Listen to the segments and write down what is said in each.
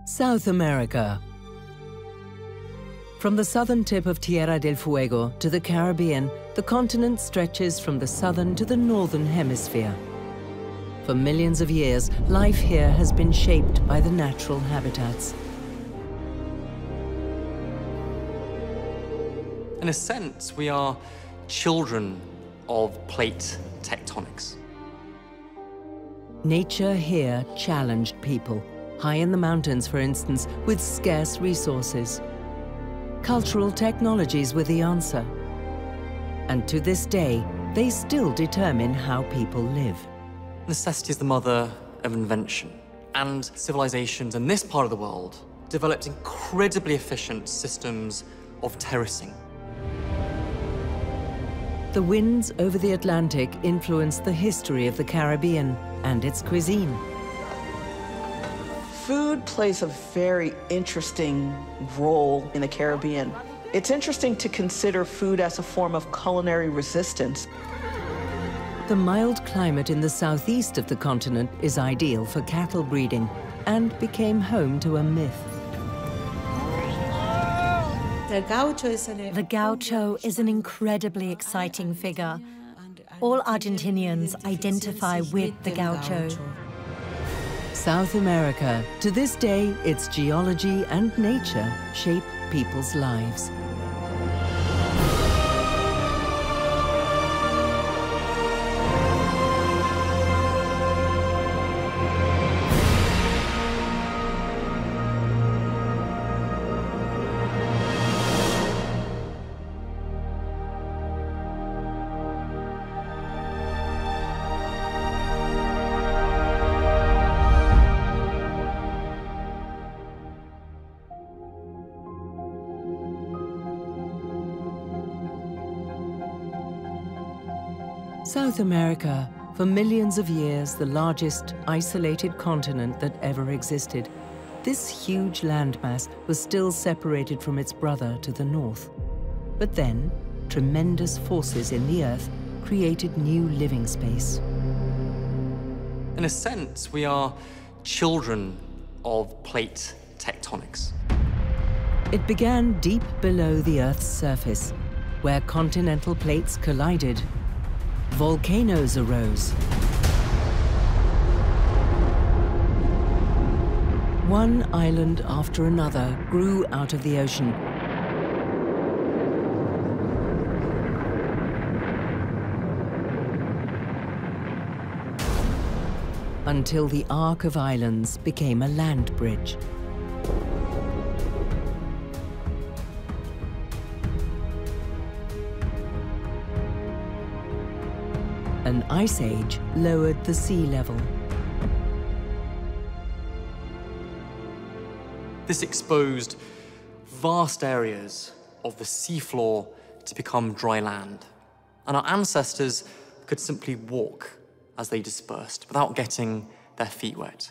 South America. From the southern tip of Tierra del Fuego to the Caribbean, the continent stretches from the southern to the northern hemisphere. For millions of years, life here has been shaped by the natural habitats. In a sense, we are children of plate tectonics. Nature here challenged people, high in the mountains, for instance, with scarce resources. Cultural technologies were the answer. And to this day, they still determine how people live. Necessity is the mother of invention, and civilizations in this part of the world developed incredibly efficient systems of terracing. The winds over the Atlantic influenced the history of the Caribbean and its cuisine. Food plays a very interesting role in the Caribbean. It's interesting to consider food as a form of culinary resistance. The mild climate in the southeast of the continent is ideal for cattle breeding and became home to a myth. The gaucho is an incredibly exciting figure. All Argentinians identify with the gaucho. South America, to this day, its geology and nature shape people's lives. South America, for millions of years, the largest isolated continent that ever existed. This huge landmass was still separated from its brother to the north. But then, tremendous forces in the earth created new living space. In a sense, we are children of plate tectonics. It began deep below the Earth's surface, where continental plates collided. Volcanoes arose. One island after another grew out of the ocean. Until the arc of islands became a land bridge. An ice age lowered the sea level. This exposed vast areas of the seafloor to become dry land. And our ancestors could simply walk as they dispersed without getting their feet wet.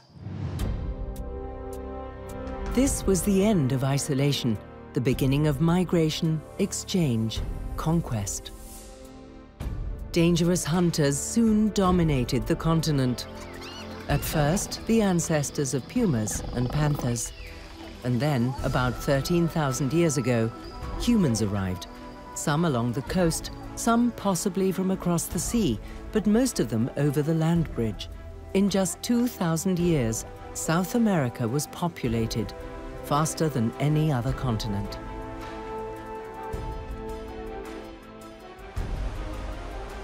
This was the end of isolation, the beginning of migration, exchange, conquest. Dangerous hunters soon dominated the continent. At first, the ancestors of pumas and panthers. And then, about 13,000 years ago, humans arrived. Some along the coast, some possibly from across the sea, but most of them over the land bridge. In just 2,000 years, South America was populated, faster than any other continent.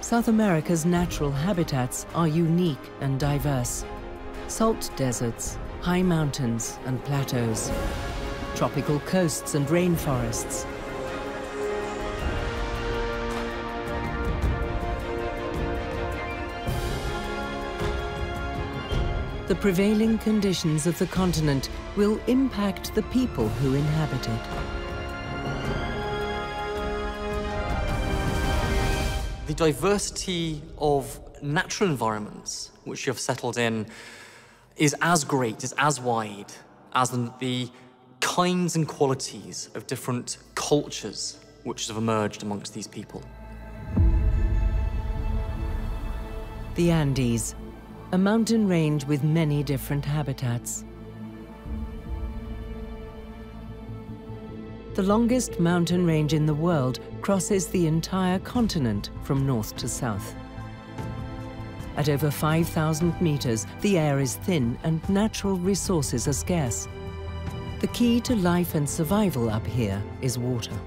South America's natural habitats are unique and diverse. Salt deserts, high mountains and plateaus, tropical coasts and rainforests. The prevailing conditions of the continent will impact the people who inhabit it. The diversity of natural environments which you have settled in is as great, is as wide as the kinds and qualities of different cultures which have emerged amongst these people. The Andes, a mountain range with many different habitats. The longest mountain range in the world crosses the entire continent from north to south. At over 5,000 meters, the air is thin and natural resources are scarce. The key to life and survival up here is water.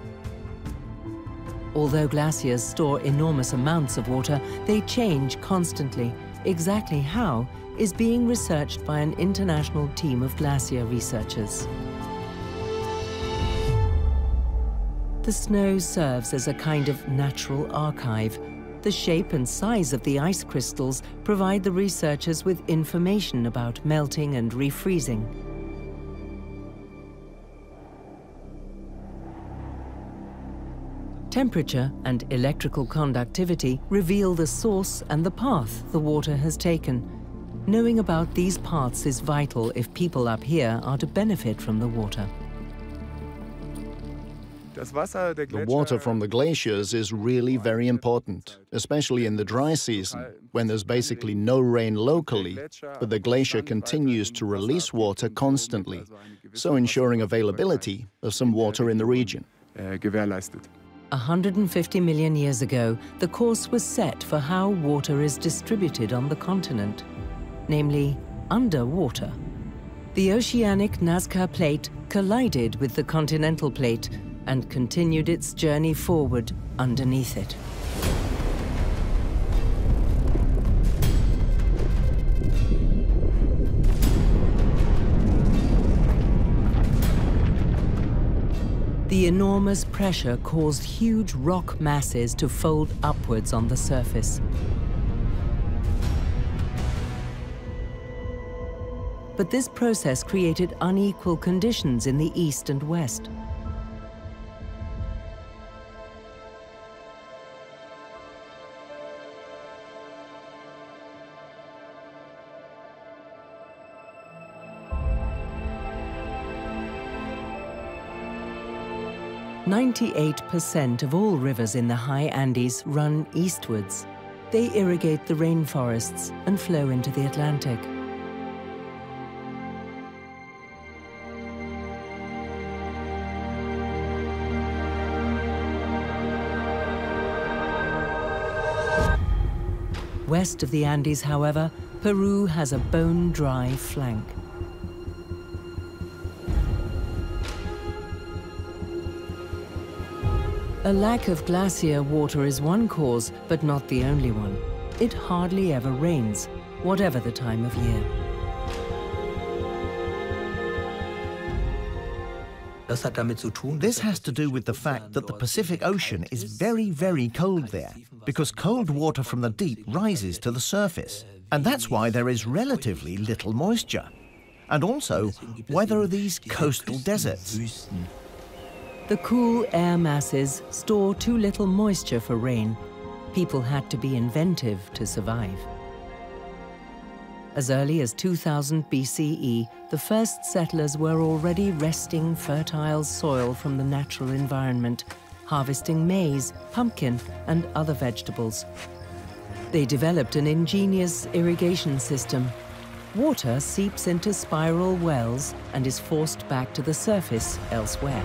Although glaciers store enormous amounts of water, they change constantly. Exactly how is being researched by an international team of glacier researchers. The snow serves as a kind of natural archive. The shape and size of the ice crystals provide the researchers with information about melting and refreezing. Temperature and electrical conductivity reveal the source and the path the water has taken. Knowing about these paths is vital if people up here are to benefit from the water. The water from the glaciers is really very important, especially in the dry season, when there's basically no rain locally, but the glacier continues to release water constantly, so ensuring availability of some water in the region. 150 million years ago, the course was set for how water is distributed on the continent, namely underwater. The oceanic Nazca Plate collided with the continental plate and continued its journey forward underneath it. The enormous pressure caused huge rock masses to fold upwards on the surface. But this process created unequal conditions in the east and west. "98% of all rivers in the high Andes run eastwards. They irrigate the rainforests and flow into the Atlantic. West of the Andes, however, Peru has a bone-dry flank. A lack of glacier water is one cause, but not the only one. It hardly ever rains, whatever the time of year. This has to do with the fact that the Pacific Ocean is very, very cold there, because cold water from the deep rises to the surface. And that's why there is relatively little moisture. And also why there are these coastal deserts. The cool air masses store too little moisture for rain. People had to be inventive to survive. As early as 2000 BCE, the first settlers were already wresting fertile soil from the natural environment, harvesting maize, pumpkin, and other vegetables. They developed an ingenious irrigation system. Water seeps into spiral wells and is forced back to the surface elsewhere.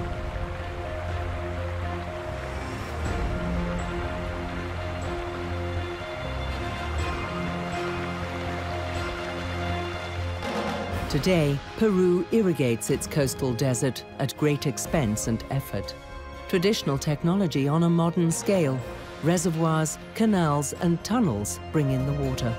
Today, Peru irrigates its coastal desert at great expense and effort. Traditional technology on a modern scale, reservoirs, canals, and tunnels bring in the water.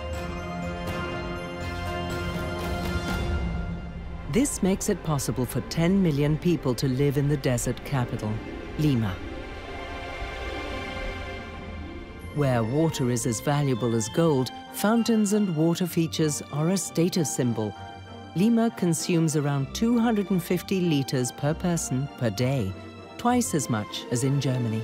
This makes it possible for 10 million people to live in the desert capital, Lima. Where water is as valuable as gold, fountains and water features are a status symbol. Lima consumes around 250 liters per person per day, twice as much as in Germany.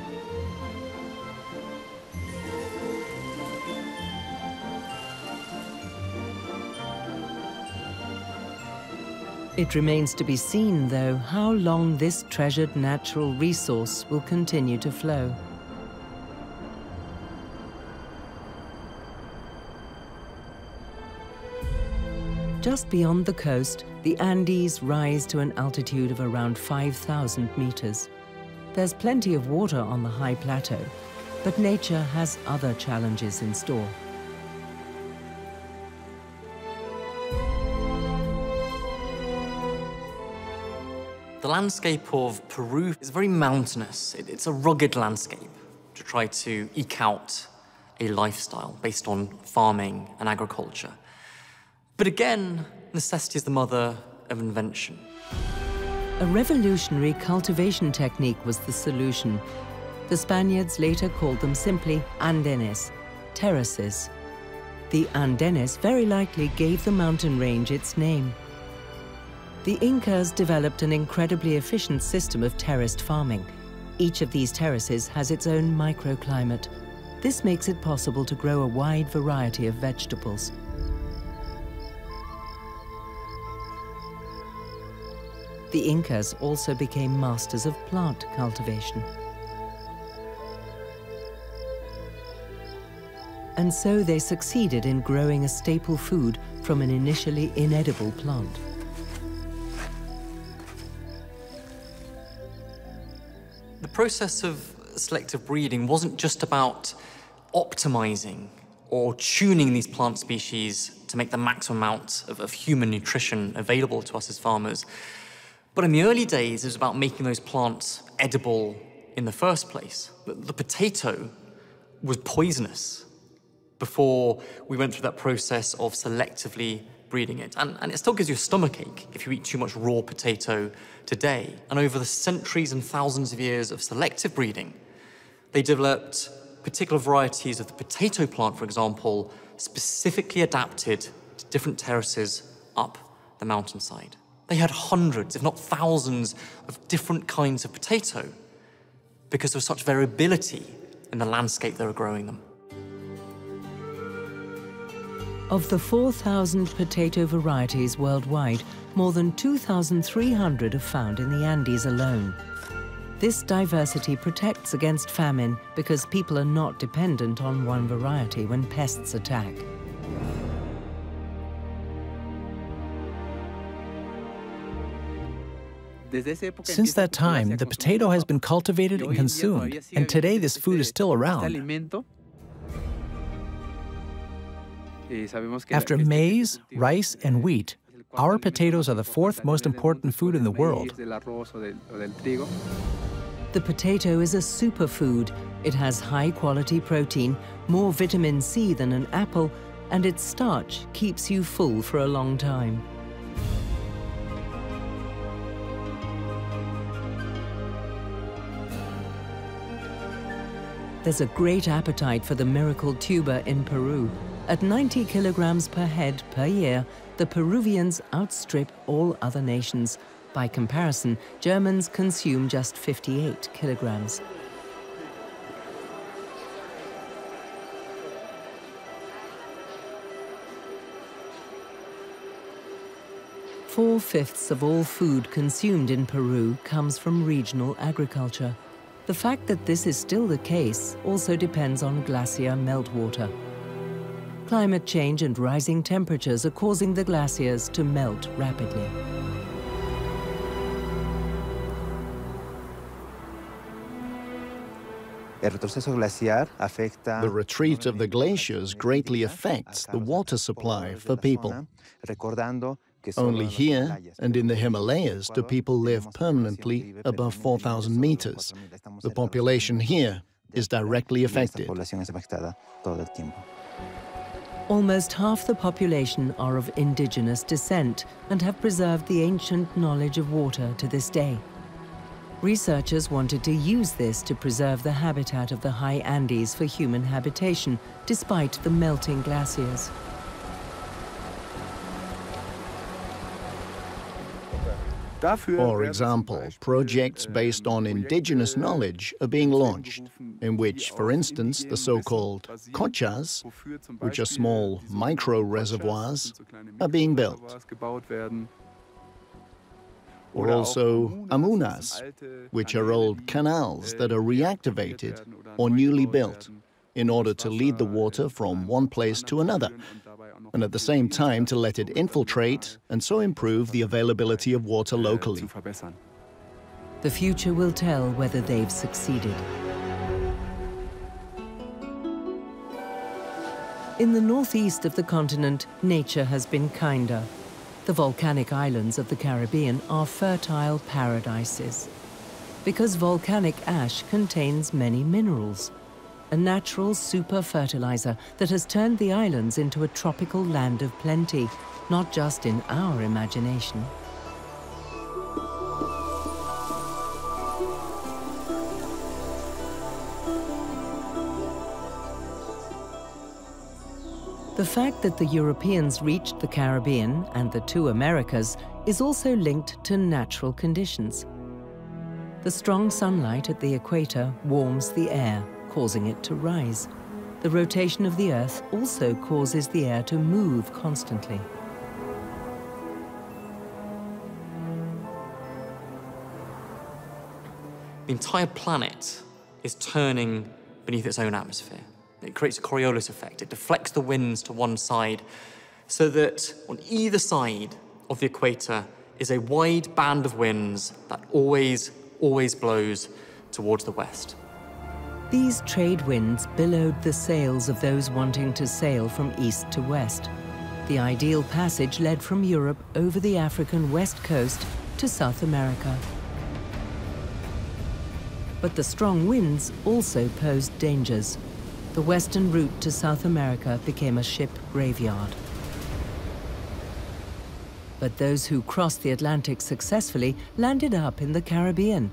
It remains to be seen, though, how long this treasured natural resource will continue to flow. Just beyond the coast, the Andes rise to an altitude of around 5,000 meters. There's plenty of water on the high plateau, but nature has other challenges in store. The landscape of Peru is very mountainous. It's a rugged landscape to try to eke out a lifestyle based on farming and agriculture. But again, necessity is the mother of invention. A revolutionary cultivation technique was the solution. The Spaniards later called them simply andenes, terraces. The andenes very likely gave the mountain range its name. The Incas developed an incredibly efficient system of terraced farming. Each of these terraces has its own microclimate. This makes it possible to grow a wide variety of vegetables. The Incas also became masters of plant cultivation. And so they succeeded in growing a staple food from an initially inedible plant. The process of selective breeding wasn't just about optimizing or tuning these plant species to make the maximum amount of human nutrition available to us as farmers. But in the early days, it was about making those plants edible in the first place. The potato was poisonous before we went through that process of selectively breeding it. And it still gives you a stomachache if you eat too much raw potato today. And over the centuries and thousands of years of selective breeding, they developed particular varieties of the potato plant, for example, specifically adapted to different terraces up the mountainside. They had hundreds, if not thousands, of different kinds of potato because there was such variability in the landscape they were growing them. Of the 4,000 potato varieties worldwide, more than 2,300 are found in the Andes alone. This diversity protects against famine because people are not dependent on one variety when pests attack. Since that time, the potato has been cultivated and consumed, and today this food is still around. After maize, rice, and wheat, our potatoes are the fourth most important food in the world. The potato is a superfood. It has high-quality protein, more vitamin C than an apple, and its starch keeps you full for a long time. There's a great appetite for the miracle tuber in Peru. At 90 kilograms per head per year, the Peruvians outstrip all other nations. By comparison, Germans consume just 58 kilograms. Four-fifths of all food consumed in Peru comes from regional agriculture. The fact that this is still the case also depends on glacier meltwater. Climate change and rising temperatures are causing the glaciers to melt rapidly. The retreat of the glaciers greatly affects the water supply for people. Only here and in the Himalayas do people live permanently above 4,000 meters. The population here is directly affected. Almost half the population are of indigenous descent and have preserved the ancient knowledge of water to this day. Researchers wanted to use this to preserve the habitat of the high Andes for human habitation, despite the melting glaciers. For example, projects based on indigenous knowledge are being launched, in which, for instance, the so-called cochas, which are small micro-reservoirs, are being built. Or also amunas, which are old canals that are reactivated or newly built in order to lead the water from one place to another, and at the same time to let it infiltrate and so improve the availability of water locally. The future will tell whether they've succeeded. In the northeast of the continent, nature has been kinder. The volcanic islands of the Caribbean are fertile paradises. Because volcanic ash contains many minerals, a natural super fertilizer that has turned the islands into a tropical land of plenty, not just in our imagination. The fact that the Europeans reached the Caribbean and the two Americas is also linked to natural conditions. The strong sunlight at the equator warms the air, causing it to rise. The rotation of the Earth also causes the air to move constantly. The entire planet is turning beneath its own atmosphere. It creates a Coriolis effect. It deflects the winds to one side so that on either side of the equator is a wide band of winds that always blows towards the west. These trade winds billowed the sails of those wanting to sail from east to west. The ideal passage led from Europe over the African west coast to South America. But the strong winds also posed dangers. The western route to South America became a ship graveyard. But those who crossed the Atlantic successfully landed up in the Caribbean.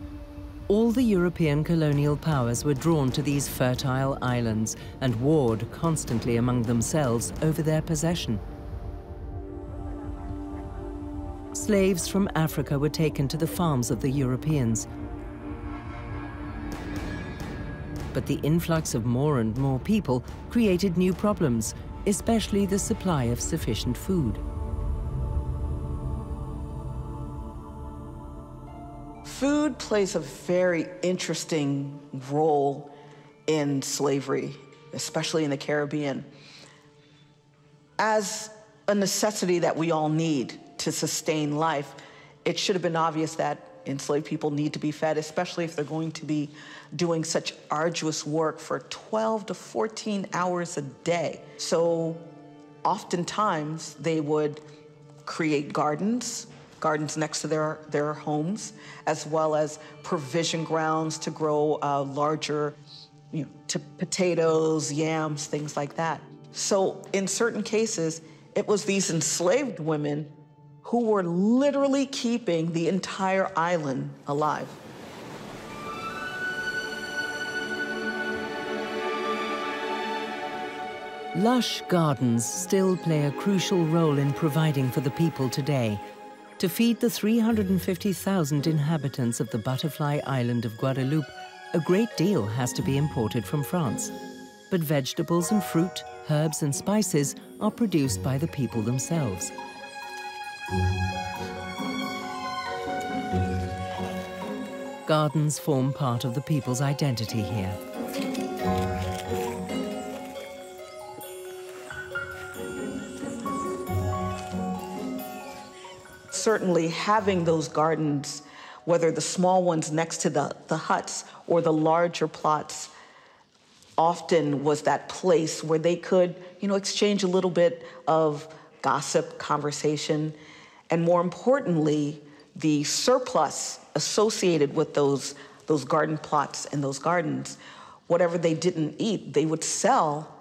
All the European colonial powers were drawn to these fertile islands and warred constantly among themselves over their possession. Slaves from Africa were taken to the farms of the Europeans. But the influx of more and more people created new problems, especially the supply of sufficient food. Food plays a very interesting role in slavery, especially in the Caribbean, as a necessity that we all need to sustain life. It should have been obvious that enslaved people need to be fed, especially if they're going to be doing such arduous work for 12 to 14 hours a day. So oftentimes they would create gardens next to their homes, as well as provision grounds to grow larger, to potatoes, yams, things like that. So in certain cases, it was these enslaved women who were literally keeping the entire island alive. Lush gardens still play a crucial role in providing for the people today. To feed the 350,000 inhabitants of the butterfly island of Guadeloupe, a great deal has to be imported from France. But vegetables and fruit, herbs and spices are produced by the people themselves. Gardens form part of the people's identity here. Certainly having those gardens, whether the small ones next to the huts or the larger plots, often was that place where they could, exchange a little bit of gossip, conversation, and more importantly, the surplus associated with those garden plots and those gardens, whatever they didn't eat, they would sell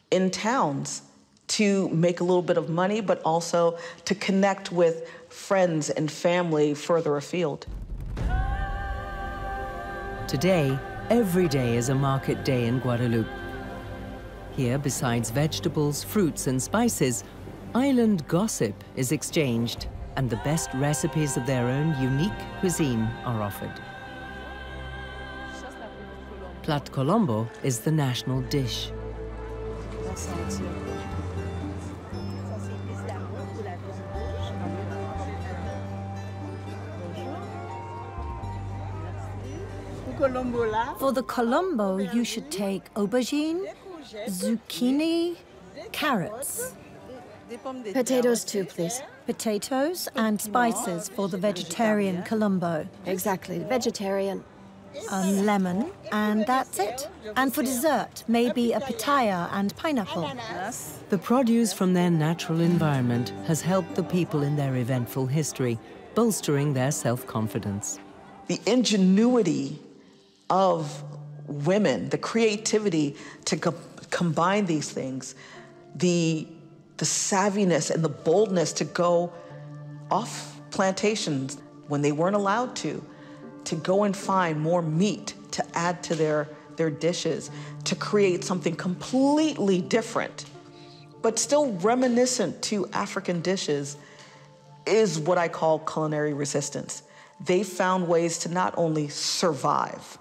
in towns to make a little bit of money, but also to connect with friends and family further afield. Today, every day is a market day in Guadeloupe. Here, besides vegetables, fruits, and spices, island gossip is exchanged, and the best recipes of their own unique cuisine are offered. Plat Colombo is the national dish. For the Colombo, you should take aubergine, zucchini, carrots. Potatoes too, please. Potatoes and spices for the vegetarian Colombo. Exactly, vegetarian. A lemon, and that's it. And for dessert, maybe a pitaya and pineapple. The produce from their natural environment has helped the people in their eventful history, bolstering their self-confidence. The ingenuity of women, the creativity to combine these things, the savviness and the boldness to go off plantations when they weren't allowed to go and find more meat to add to their dishes, to create something completely different, but still reminiscent to African dishes, is what I call culinary resistance. They found ways to not only survive,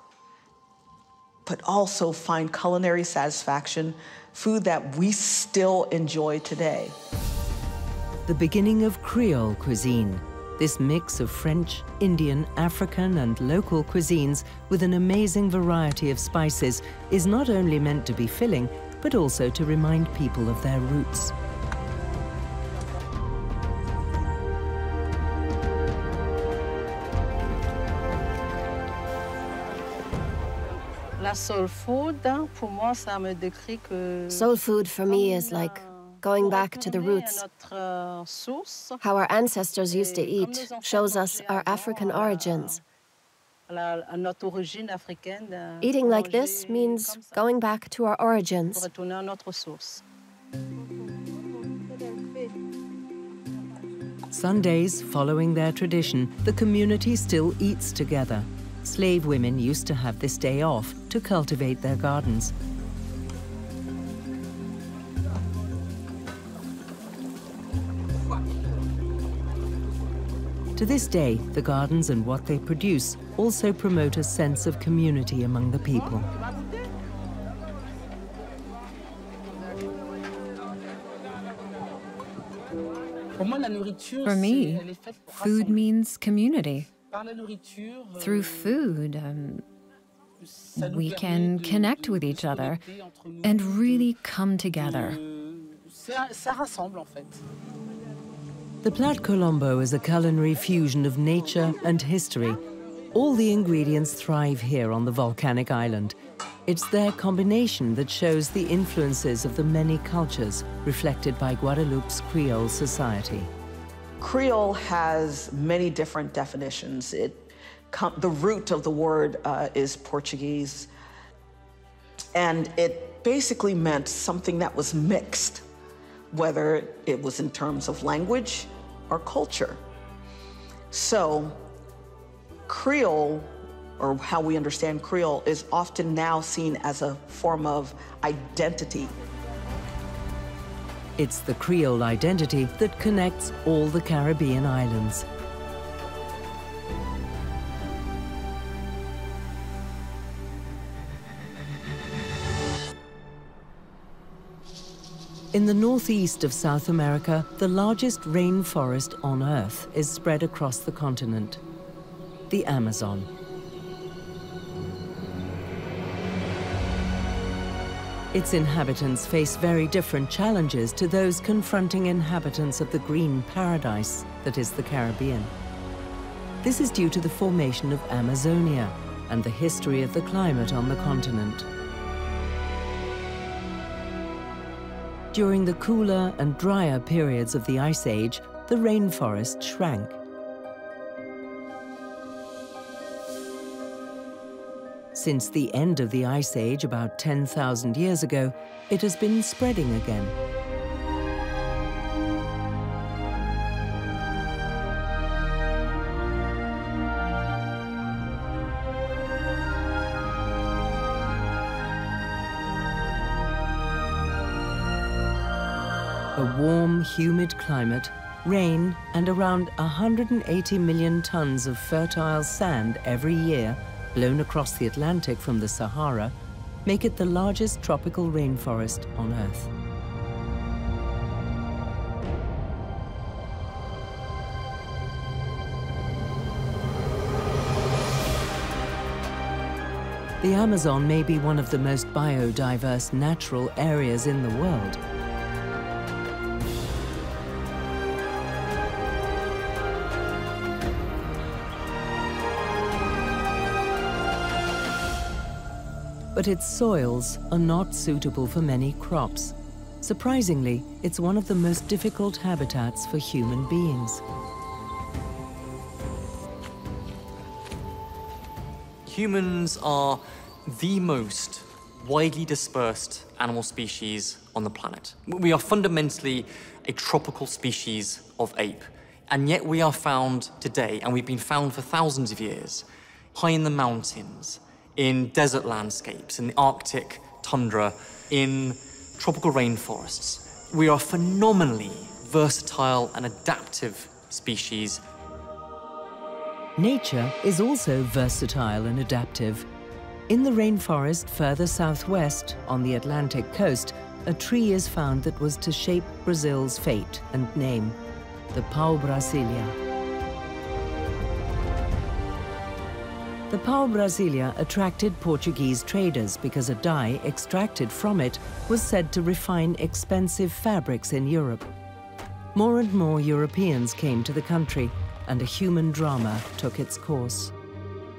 but also find culinary satisfaction, food that we still enjoy today. The beginning of Creole cuisine. This mix of French, Indian, African, and local cuisines with an amazing variety of spices is not only meant to be filling, but also to remind people of their roots. Soul food for me is like going back to the roots. How our ancestors used to eat shows us our African origins. Eating like this means going back to our origins. Sundays, following their tradition, the community still eats together. Slave women used to have this day off to cultivate their gardens. To this day, the gardens and what they produce also promote a sense of community among the people. For me, food means community. Through food, we can connect with each other and really come together. The Plat Colombo is a culinary fusion of nature and history. All the ingredients thrive here on the volcanic island. It's their combination that shows the influences of the many cultures reflected by Guadeloupe's Creole society. Creole has many different definitions. The root of the word is Portuguese, and it basically meant something that was mixed, whether it was in terms of language or culture. So Creole, or how we understand Creole, is often now seen as a form of identity. It's the Creole identity that connects all the Caribbean islands. In the northeast of South America, the largest rainforest on Earth is spread across the continent, the Amazon. Its inhabitants face very different challenges to those confronting inhabitants of the green paradise that is the Caribbean. This is due to the formation of Amazonia and the history of the climate on the continent. During the cooler and drier periods of the Ice Age, the rainforest shrank. Since the end of the Ice Age, about 10,000 years ago, it has been spreading again. A warm, humid climate, rain, and around 180 million tons of fertile sand every year, blown across the Atlantic from the Sahara, make it the largest tropical rainforest on Earth. The Amazon may be one of the most biodiverse natural areas in the world. but its soils are not suitable for many crops. Surprisingly, it's one of the most difficult habitats for human beings. Humans are the most widely dispersed animal species on the planet. We are fundamentally a tropical species of ape, and yet we are found today, and we've been found for thousands of years, high in the mountains, in desert landscapes, in the Arctic tundra, in tropical rainforests. We are a phenomenally versatile and adaptive species. Nature is also versatile and adaptive. In the rainforest further southwest, on the Atlantic coast, a tree is found that was to shape Brazil's fate and name, the pau-brasilia. The pau-brasilia attracted Portuguese traders because a dye extracted from it was said to refine expensive fabrics in Europe. More and more Europeans came to the country, and a human drama took its course.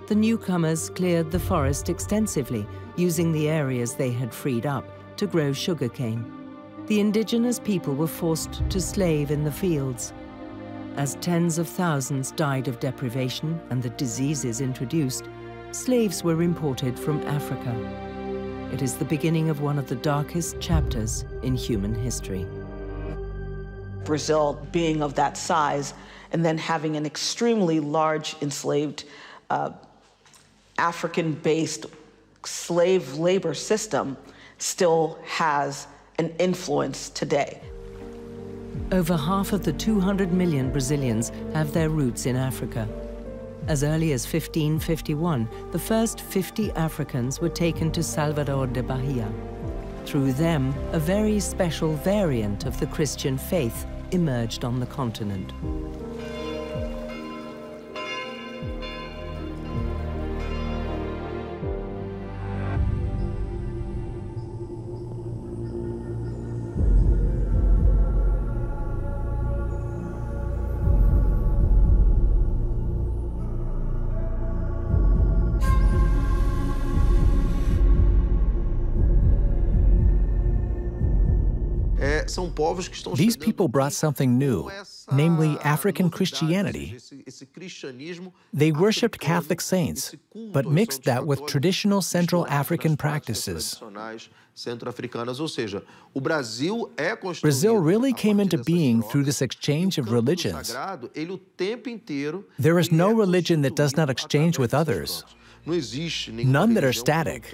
The newcomers cleared the forest extensively, using the areas they had freed up to grow sugarcane. The indigenous people were forced to slave in the fields. As tens of thousands died of deprivation and the diseases introduced, slaves were imported from Africa. It is the beginning of one of the darkest chapters in human history. Brazil being of that size, and then having an extremely large enslaved African-based slave labor system, still has an influence today. Over half of the 200 million Brazilians have their roots in Africa. As early as 1551, the first 50 Africans were taken to Salvador de Bahia. Through them, a very special variant of the Christian faith emerged on the continent. These people brought something new, namely African Christianity. They worshipped Catholic saints, but mixed that with traditional Central African practices. Brazil really came into being through this exchange of religions. There is no religion that does not exchange with others. None that are static.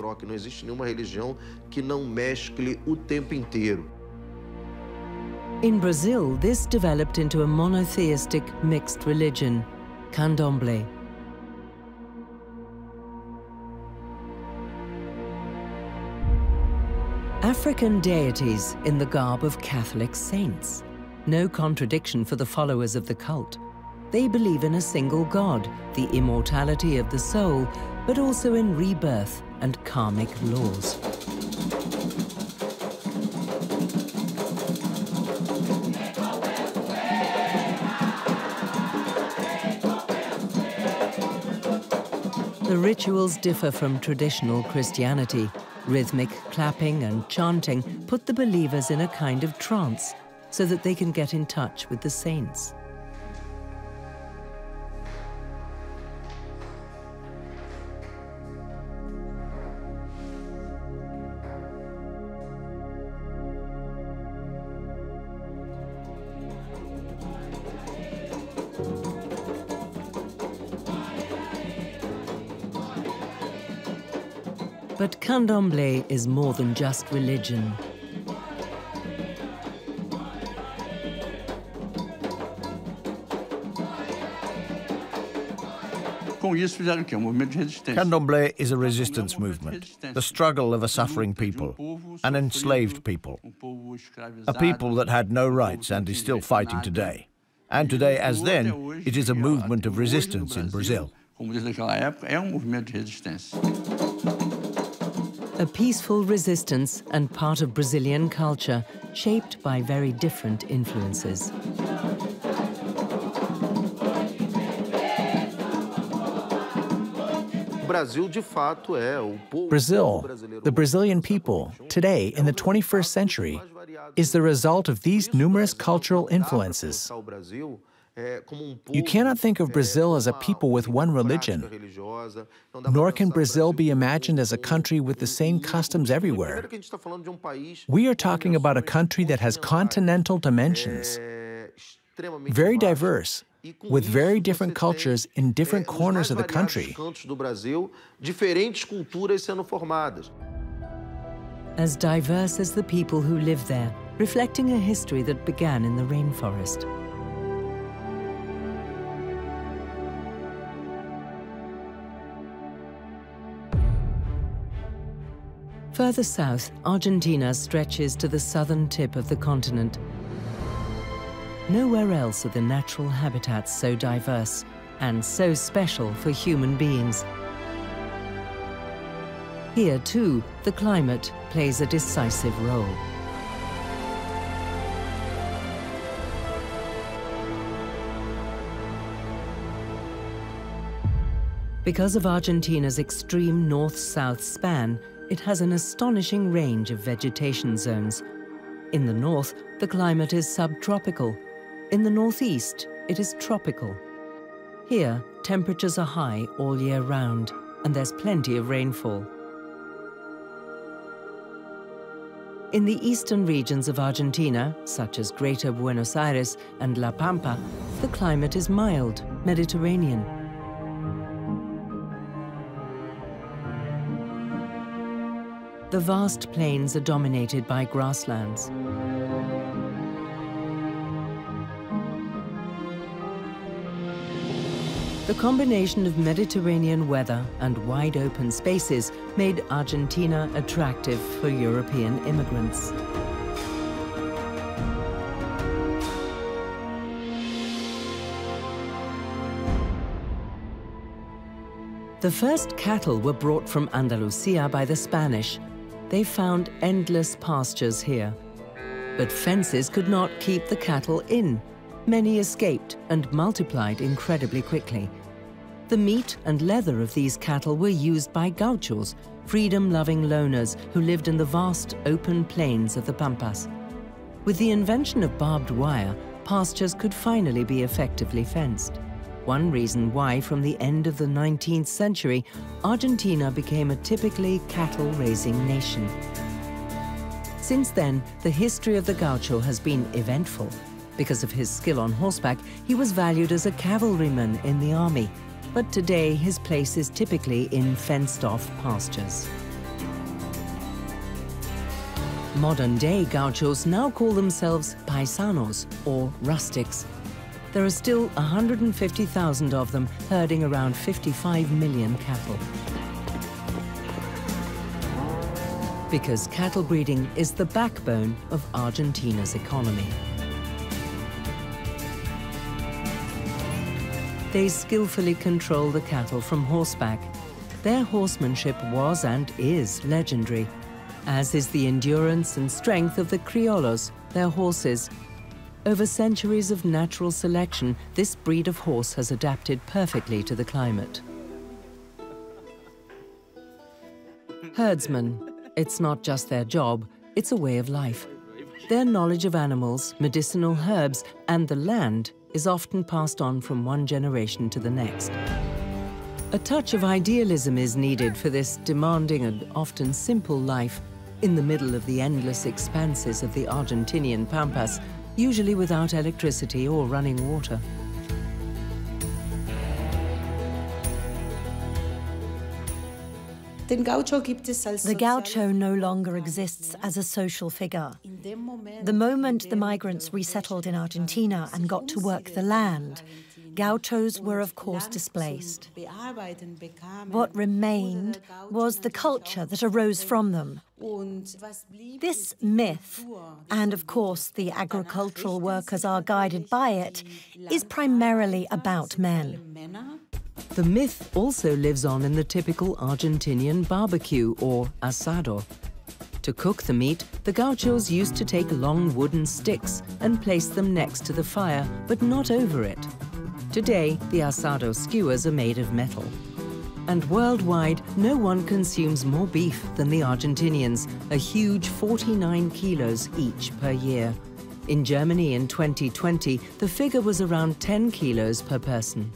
In Brazil, this developed into a monotheistic mixed religion, candomblé. African deities in the garb of Catholic saints. No contradiction for the followers of the cult. They believe in a single God, the immortality of the soul, but also in rebirth and karmic laws. The rituals differ from traditional Christianity. Rhythmic clapping and chanting put the believers in a kind of trance so that they can get in touch with the saints. But candomblé is more than just religion. Candomblé is a resistance movement, the struggle of a suffering people, an enslaved people, a people that had no rights and is still fighting today. And today, as then, it is a movement of resistance in Brazil. A peaceful resistance and part of Brazilian culture, shaped by very different influences. Brazil, the Brazilian people, today in the 21st century, is the result of these numerous cultural influences. You cannot think of Brazil as a people with one religion, nor can Brazil be imagined as a country with the same customs everywhere. We are talking about a country that has continental dimensions, very diverse, with very different cultures in different corners of the country. As diverse as the people who live there, reflecting a history that began in the rainforest. Further south, Argentina stretches to the southern tip of the continent. Nowhere else are the natural habitats so diverse and so special for human beings. Here, too, the climate plays a decisive role. Because of Argentina's extreme north-south span, it has an astonishing range of vegetation zones. In the north, the climate is subtropical. In the northeast, it is tropical. Here, temperatures are high all year round, and there's plenty of rainfall. In the eastern regions of Argentina, such as Greater Buenos Aires and La Pampa, the climate is mild, Mediterranean. The vast plains are dominated by grasslands. The combination of Mediterranean weather and wide open spaces made Argentina attractive for European immigrants. The first cattle were brought from Andalusia by the Spanish. They found endless pastures here. But fences could not keep the cattle in. Many escaped and multiplied incredibly quickly. The meat and leather of these cattle were used by gauchos, freedom-loving loners who lived in the vast open plains of the Pampas. With the invention of barbed wire, pastures could finally be effectively fenced. One reason why, from the end of the 19th century, Argentina became a typically cattle-raising nation. Since then, the history of the gaucho has been eventful. Because of his skill on horseback, he was valued as a cavalryman in the army. But today, his place is typically in fenced-off pastures. Modern-day gauchos now call themselves paisanos, or rustics. There are still 150,000 of them, herding around 55 million cattle. Because cattle breeding is the backbone of Argentina's economy. They skillfully control the cattle from horseback. Their horsemanship was and is legendary, as is the endurance and strength of the criollos, their horses. Over centuries of natural selection, this breed of horse has adapted perfectly to the climate. Herdsmen, it's not just their job, it's a way of life. Their knowledge of animals, medicinal herbs, and the land is often passed on from one generation to the next. A touch of idealism is needed for this demanding and often simple life in the middle of the endless expanses of the Argentinian Pampas, usually without electricity or running water. The gaucho no longer exists as a social figure. The moment the migrants resettled in Argentina and got to work the land, gauchos were of course displaced. What remained was the culture that arose from them. This myth, and of course the agricultural workers are guided by it, is primarily about men. The myth also lives on in the typical Argentinian barbecue, or asado. To cook the meat, the gauchos used to take long wooden sticks and place them next to the fire, but not over it. Today, the asado skewers are made of metal. And worldwide, no one consumes more beef than the Argentinians, a huge 49 kilos each per year. In Germany in 2020, the figure was around 10 kilos per person.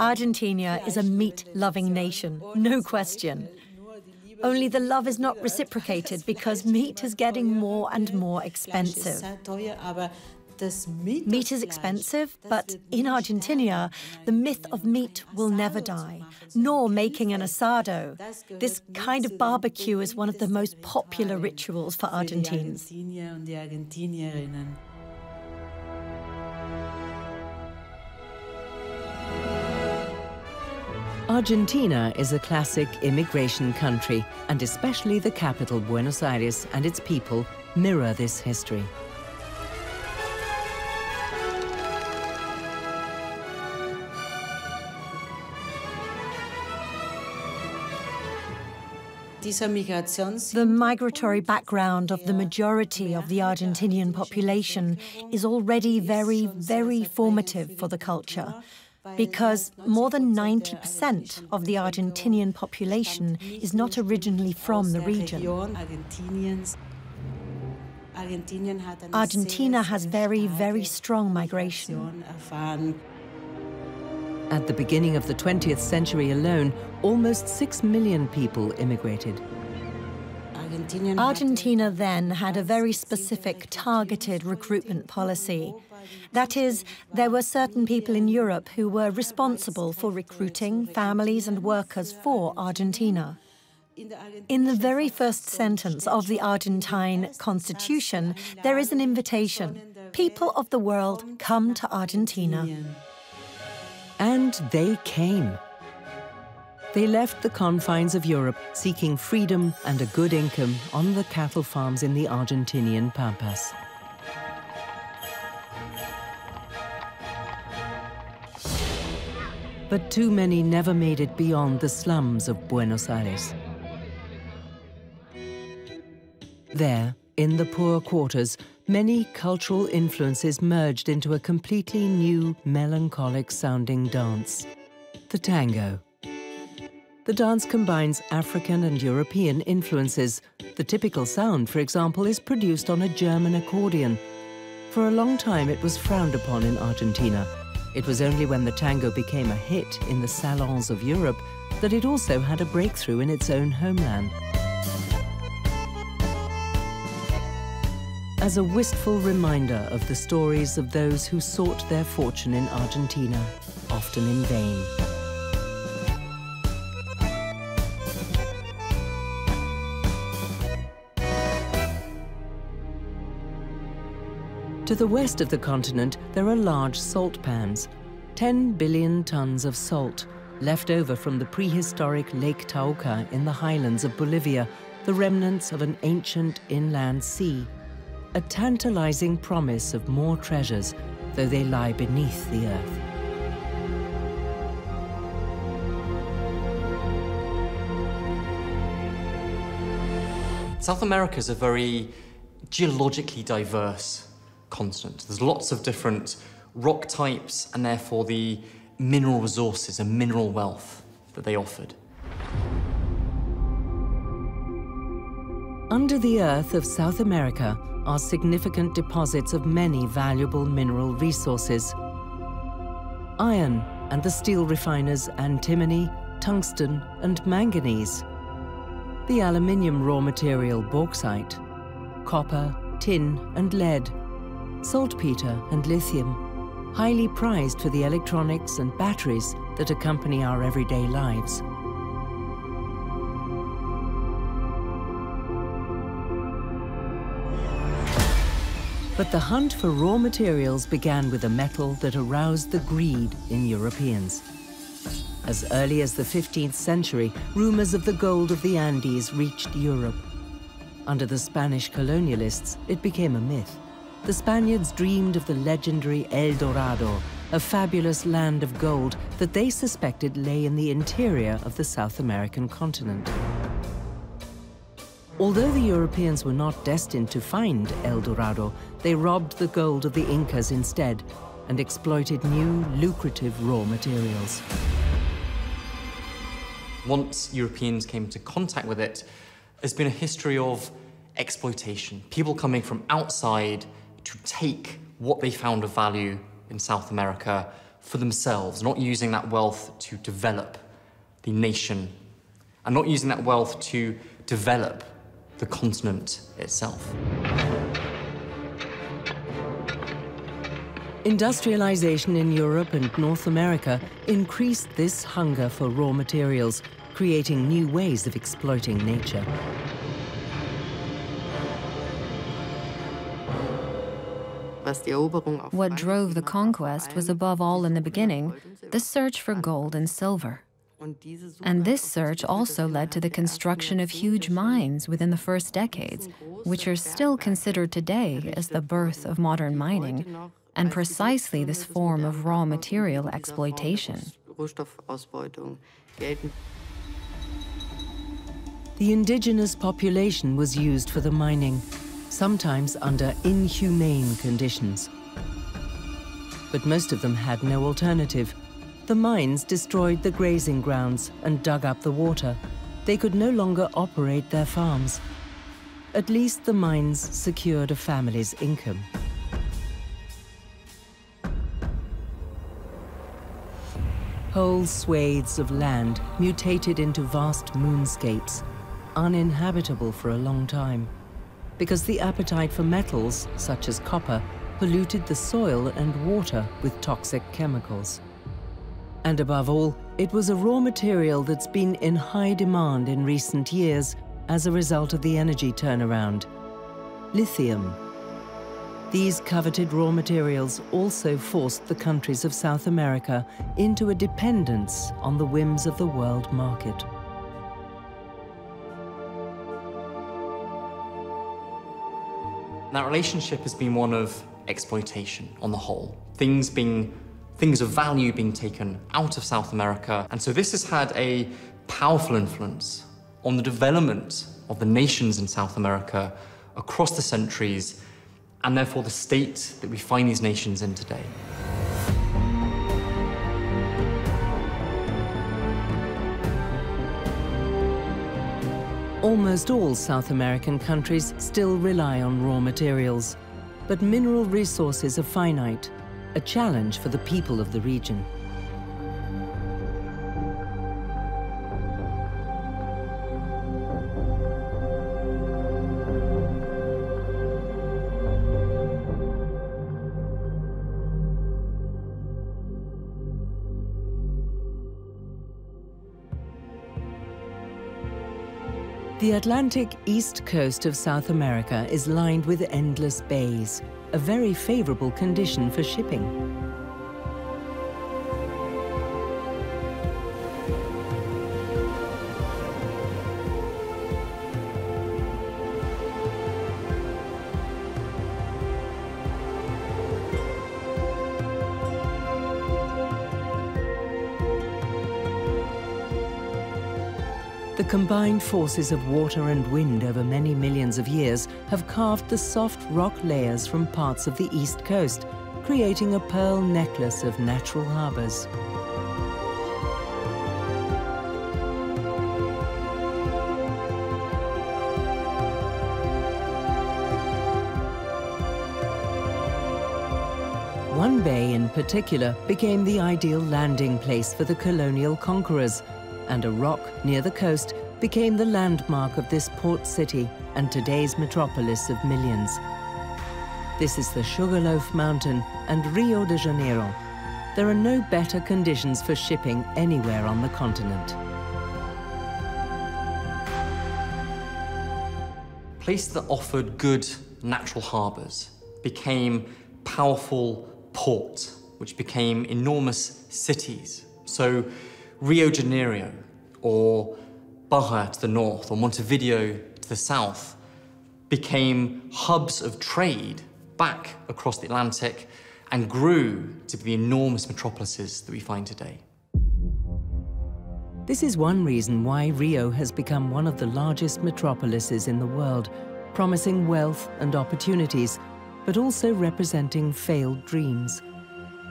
Argentina is a meat-loving nation, no question. Only the love is not reciprocated because meat is getting more and more expensive. Meat is expensive, but in Argentina, the myth of meat will never die, nor making an asado. This kind of barbecue is one of the most popular rituals for Argentines. Argentina is a classic immigration country, and especially the capital, Buenos Aires, and its people mirror this history. The migratory background of the majority of the Argentinian population is already very, very formative for the culture, because more than 90% of the Argentinian population is not originally from the region. Argentina has very, very strong migration. At the beginning of the 20th century alone, almost 6 million people immigrated. Argentina then had a very specific, targeted recruitment policy. That is, there were certain people in Europe who were responsible for recruiting families and workers for Argentina. In the very first sentence of the Argentine constitution, there is an invitation. People of the world, come to Argentina. And they came. They left the confines of Europe, seeking freedom and a good income on the cattle farms in the Argentinian Pampas. But too many never made it beyond the slums of Buenos Aires. There, in the poor quarters, many cultural influences merged into a completely new, melancholic-sounding dance, the tango. The dance combines African and European influences. The typical sound, for example, is produced on a German accordion. For a long time, it was frowned upon in Argentina. It was only when the tango became a hit in the salons of Europe that it also had a breakthrough in its own homeland. As a wistful reminder of the stories of those who sought their fortune in Argentina, often in vain. To the west of the continent, there are large salt pans, 10 billion tons of salt, left over from the prehistoric Lake Tauca in the highlands of Bolivia, the remnants of an ancient inland sea. A tantalizing promise of more treasures, though they lie beneath the earth. South America is a very geologically diverse continent. There's lots of different rock types and therefore the mineral resources and mineral wealth that they offered. Under the earth of South America are significant deposits of many valuable mineral resources. Iron and the steel refiners antimony, tungsten and manganese. The aluminium raw material bauxite. Copper, tin and lead. Saltpeter and lithium. Highly prized for the electronics and batteries that accompany our everyday lives. But the hunt for raw materials began with a metal that aroused the greed in Europeans. As early as the 15th century, rumors of the gold of the Andes reached Europe. Under the Spanish colonialists, it became a myth. The Spaniards dreamed of the legendary El Dorado, a fabulous land of gold that they suspected lay in the interior of the South American continent. Although the Europeans were not destined to find El Dorado, they robbed the gold of the Incas instead and exploited new, lucrative raw materials. once Europeans came into contact with it, has been a history of exploitation. People coming from outside to take what they found of value in South America for themselves, not using that wealth to develop the nation, and not using that wealth to develop the continent itself. Industrialization in Europe and North America increased this hunger for raw materials, creating new ways of exploiting nature. What drove the conquest was, above all in the beginning, the search for gold and silver. And this search also led to the construction of huge mines within the first decades, which are still considered today as the birth of modern mining, and precisely this form of raw material exploitation. The indigenous population was used for the mining, sometimes under inhumane conditions. But most of them had no alternative. The mines destroyed the grazing grounds and dug up the water. They could no longer operate their farms. At least the mines secured a family's income. Whole swathes of land mutated into vast moonscapes, uninhabitable for a long time, because the appetite for metals, such as copper, polluted the soil and water with toxic chemicals. And above all, it was a raw material that's been in high demand in recent years as a result of the energy turnaround: lithium. These coveted raw materials also forced the countries of South America into a dependence on the whims of the world market. That relationship has been one of exploitation on the whole. Things of value being taken out of South America. And so this has had a powerful influence on the development of the nations in South America across the centuries, and therefore the state that we find these nations in today. Almost all South American countries still rely on raw materials, but mineral resources are finite, a challenge for the people of the region. The Atlantic east coast of South America is lined with endless bays, a very favorable condition for shipping. The combined forces of water and wind over many millions of years have carved the soft rock layers from parts of the east coast, creating a pearl necklace of natural harbors. One bay in particular became the ideal landing place for the colonial conquerors, and a rock near the coast became the landmark of this port city and today's metropolis of millions. This is the Sugarloaf Mountain and Rio de Janeiro. There are no better conditions for shipping anywhere on the continent. Places that offered good natural harbors became powerful ports, which became enormous cities. So Rio de Janeiro, or Bahia to the north, or Montevideo to the south, became hubs of trade back across the Atlantic and grew to be the enormous metropolises that we find today. This is one reason why Rio has become one of the largest metropolises in the world, promising wealth and opportunities, but also representing failed dreams.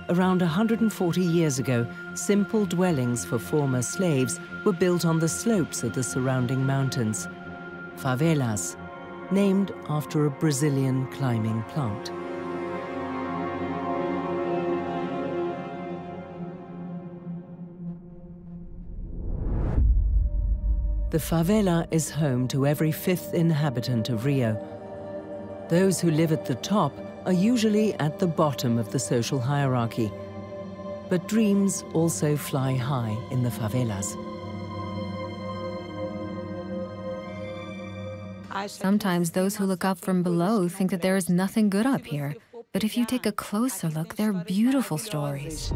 around 140 years ago, simple dwellings for former slaves were built on the slopes of the surrounding mountains. Favelas, named after a Brazilian climbing plant. The favela is home to every fifth inhabitant of Rio. Those who live at the top are usually at the bottom of the social hierarchy. But dreams also fly high in the favelas. Sometimes those who look up from below think that there is nothing good up here. But if you take a closer look, they're beautiful stories.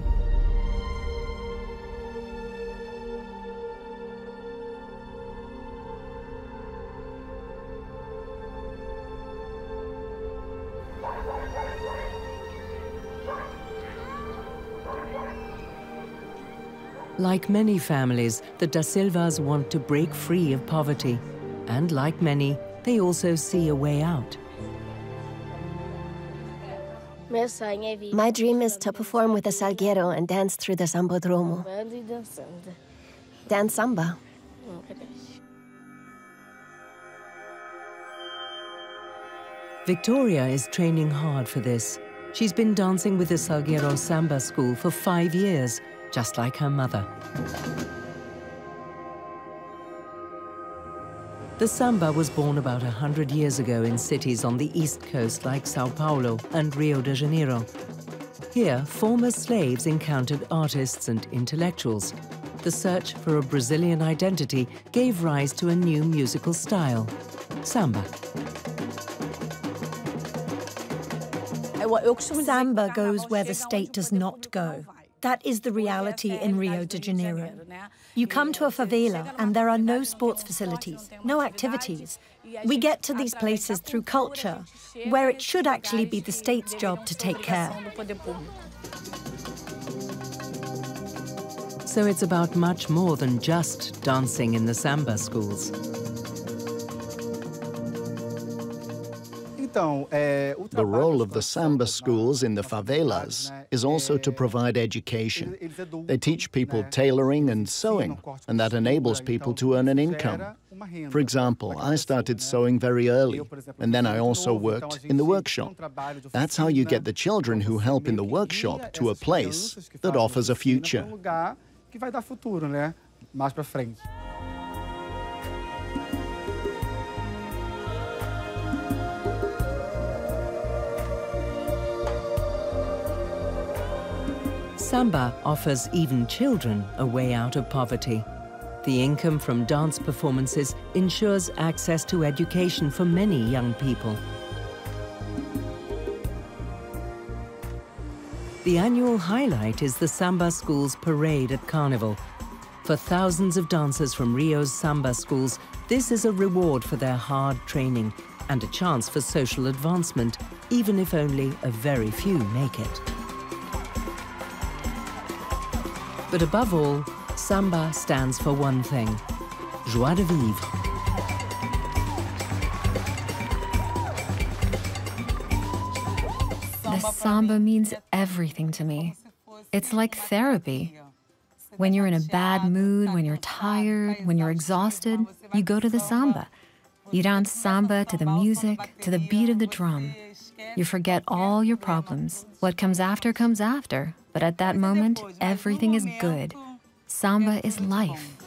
Like many families, the Da Silvas want to break free of poverty. And like many, they also see a way out. My dream is to perform with the salguero and dance through the sambodromo. Dance samba. Victoria is training hard for this. She's been dancing with the Salguero Samba School for 5 years, just like her mother. The samba was born about 100 years ago in cities on the east coast like Sao Paulo and Rio de Janeiro. Here, former slaves encountered artists and intellectuals. The search for a Brazilian identity gave rise to a new musical style, samba. Samba goes where the state does not go. That is the reality in Rio de Janeiro. You come to a favela and there are no sports facilities, no activities. We get to these places through culture, where it should actually be the state's job to take care. So it's about much more than just dancing in the samba schools. The role of the samba schools in the favelas is also to provide education. They teach people tailoring and sewing, and that enables people to earn an income. For example, I started sewing very early, and then I also worked in the workshop. That's how you get the children who help in the workshop to a place that offers a future. Samba offers even children a way out of poverty. The income from dance performances ensures access to education for many young people. The annual highlight is the Samba Schools Parade at Carnival. For thousands of dancers from Rio's Samba schools, this is a reward for their hard training and a chance for social advancement, even if only a very few make it. But above all, samba stands for one thing: joie de vivre. The samba means everything to me. It's like therapy. When you're in a bad mood, when you're tired, when you're exhausted, you go to the samba. You dance samba to the music, to the beat of the drum. You forget all your problems. What comes after, but at that moment, everything is good. Samba is life.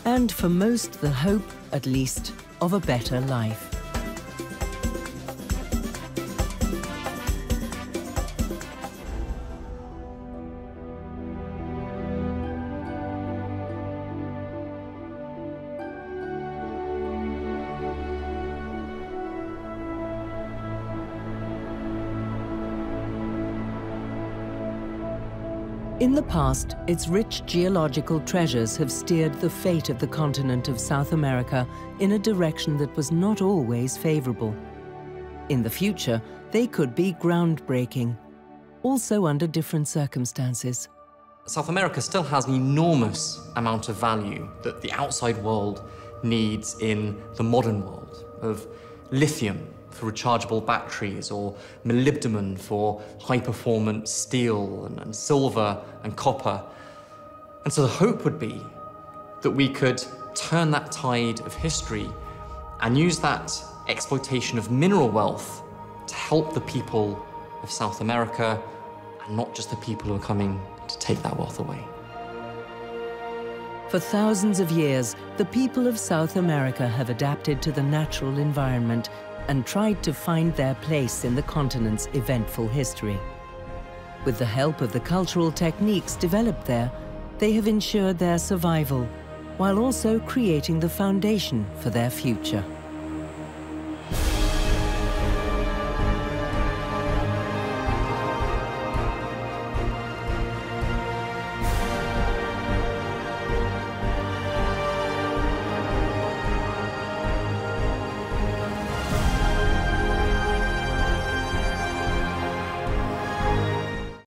And for most, the hope, at least, of a better life. In the past, its rich geological treasures have steered the fate of the continent of South America in a direction that was not always favorable. In the future, they could be groundbreaking, also under different circumstances. South America still has an enormous amount of value that the outside world needs in the modern world, of lithium, for rechargeable batteries, or molybdenum for high-performance steel, and silver and copper. And so the hope would be that we could turn that tide of history and use that exploitation of mineral wealth to help the people of South America, and not just the people who are coming to take that wealth away. For thousands of years, the people of South America have adapted to the natural environment and tried to find their place in the continent's eventful history. With the help of the cultural techniques developed there, they have ensured their survival, while also creating the foundation for their future.